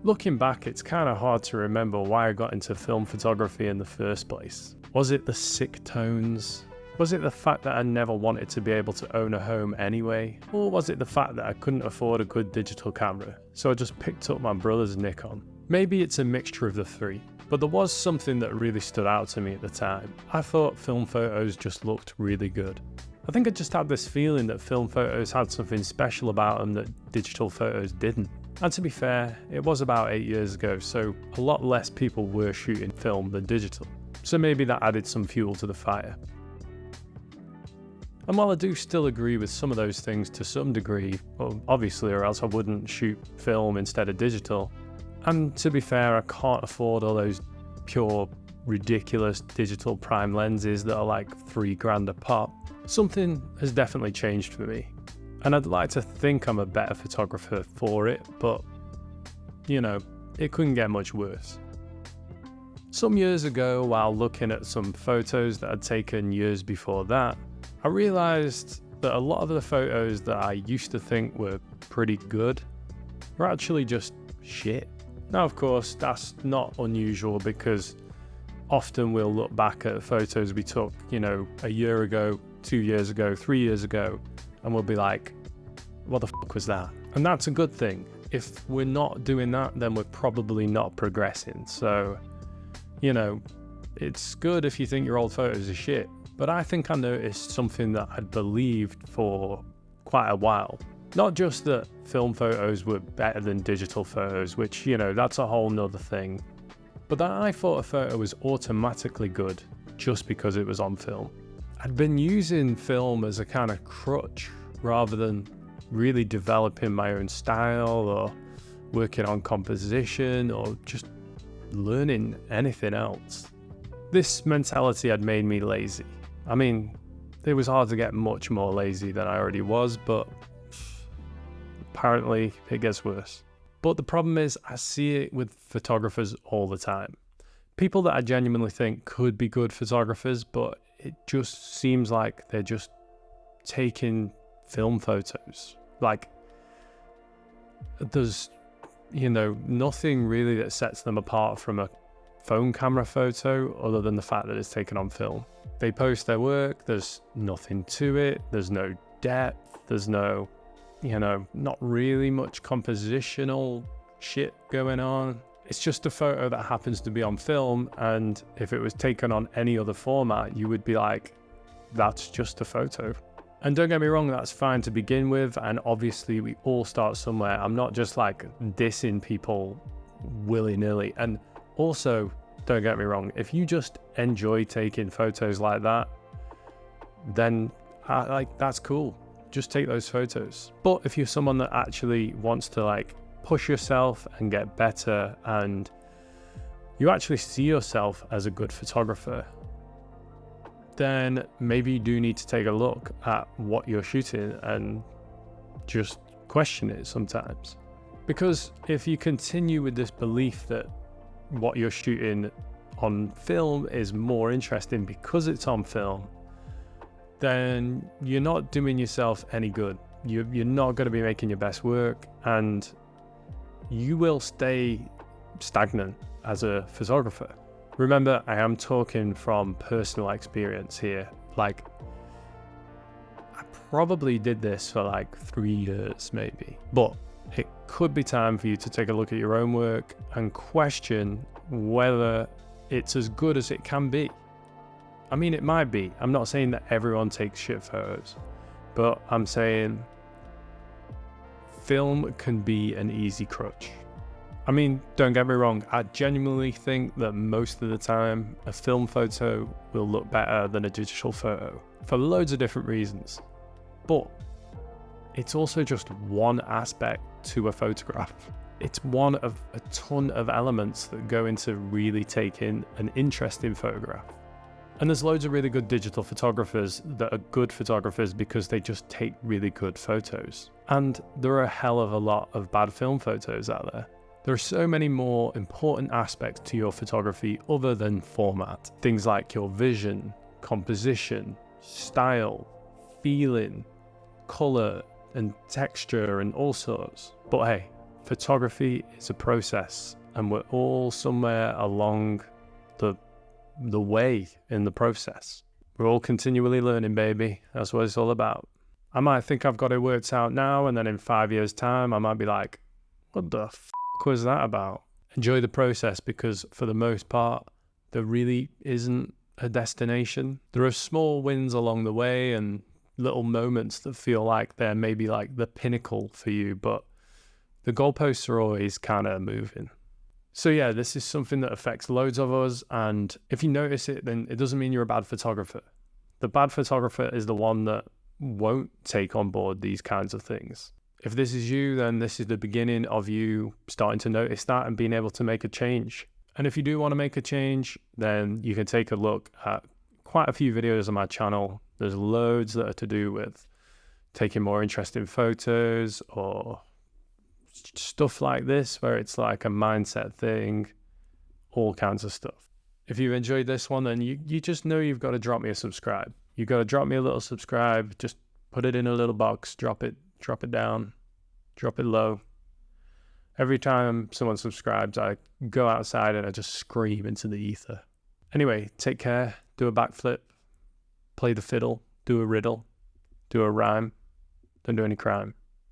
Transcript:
Looking back, it's kind of hard to remember why I got into film photography in the first place. Was it the sick tones? Was it the fact that I never wanted to be able to own a home anyway? Or was it the fact that I couldn't afford a good digital camera, so I just picked up my brother's Nikon? Maybe it's a mixture of the three, but there was something that really stood out to me at the time. I thought film photos just looked really good. I think I just had this feeling that film photos had something special about them that digital photos didn't. And to be fair, it was about 8 years ago, so a lot less people were shooting film than digital. So maybe that added some fuel to the fire. And while I do still agree with some of those things to some degree, well, obviously, or else I wouldn't shoot film instead of digital. And to be fair, I can't afford all those pure, ridiculous digital prime lenses that are like $3,000 a pop. Something has definitely changed for me. And I'd like to think I'm a better photographer for it, but, you know, it couldn't get much worse. Some years ago, while looking at some photos that I'd taken years before that, I realized that a lot of the photos that I used to think were pretty good were actually just shit. Now, of course, that's not unusual because often we'll look back at photos we took, you know, a year ago, 2 years ago, 3 years ago, and we'll be like, what the fuck was that? And that's a good thing. If we're not doing that, then we're probably not progressing. So, you know, it's good if you think your old photos are shit. But I think I noticed something that I'd believed for quite a while. Not just that film photos were better than digital photos, which, you know, that's a whole nother thing. But that I thought a photo was automatically good just because it was on film. I'd been using film as a kind of crutch rather than really developing my own style or working on composition or just learning anything else. This mentality had made me lazy. I mean, it was hard to get much more lazy than I already was, but apparently it gets worse. But the problem is I see it with photographers all the time. People that I genuinely think could be good photographers, but it just seems like they're just taking film photos. Like, there's, you know, nothing really that sets them apart from a phone camera photo other than the fact that it's taken on film. They post their work, there's nothing to it, there's no depth, there's no, you know, not really much compositional shit going on. It's just a photo that happens to be on film, and if it was taken on any other format, you would be like, that's just a photo. And don't get me wrong, that's fine to begin with, and obviously we all start somewhere. I'm not just like dissing people willy-nilly. And also, don't get me wrong, if you just enjoy taking photos like that, then that's cool. Just take those photos. But if you're someone that actually wants to like push yourself and get better, and you actually see yourself as a good photographer, then maybe you do need to take a look at what you're shooting and just question it sometimes. Because if you continue with this belief that what you're shooting on film is more interesting because it's on film, then you're not doing yourself any good. You're not going to be making your best work, and you will stay stagnant as a photographer. Remember, I am talking from personal experience here. Like, I probably did this for like 3 years maybe, but it could be time for you to take a look at your own work and question whether it's as good as it can be. I mean, it might be. I'm not saying that everyone takes shit photos, but I'm saying film can be an easy crutch. I mean, don't get me wrong, I genuinely think that most of the time a film photo will look better than a digital photo for loads of different reasons. But it's also just one aspect to a photograph. It's one of a ton of elements that go into really taking an interesting photograph. And there's loads of really good digital photographers that are good photographers because they just take really good photos. And there are a hell of a lot of bad film photos out there. There are so many more important aspects to your photography other than format. Things like your vision, composition, style, feeling, color, and texture, and all sorts. But hey, Photography is a process, and we're all somewhere along the way in the process. We're all continually learning, baby. That's what it's all about. I might think I've got it worked out now, and then in 5 years' time, I might be like, what the f*** was that about? Enjoy the process, because for the most part, there really isn't a destination. There are small wins along the way and little moments that feel like they're maybe like the pinnacle for you, but the goalposts are always kind of moving. So yeah, this is something that affects loads of us, and if you notice it, then it doesn't mean you're a bad photographer. The bad photographer is the one that won't take on board these kinds of things. If this is you, then this is the beginning of you starting to notice that and being able to make a change. And if you do want to make a change, then you can take a look at quite a few videos on my channel. There's loads that are to do with taking more interesting photos or stuff like this, where it's like a mindset thing, all kinds of stuff. If you enjoyed this one, then you just know you've got to drop me a subscribe. You've got to drop me a little subscribe, just put it in a little box, drop it down, drop it low. Every time someone subscribes, I go outside and I just scream into the ether. Anyway, take care, do a backflip, play the fiddle, do a riddle, do a rhyme, don't do any crime.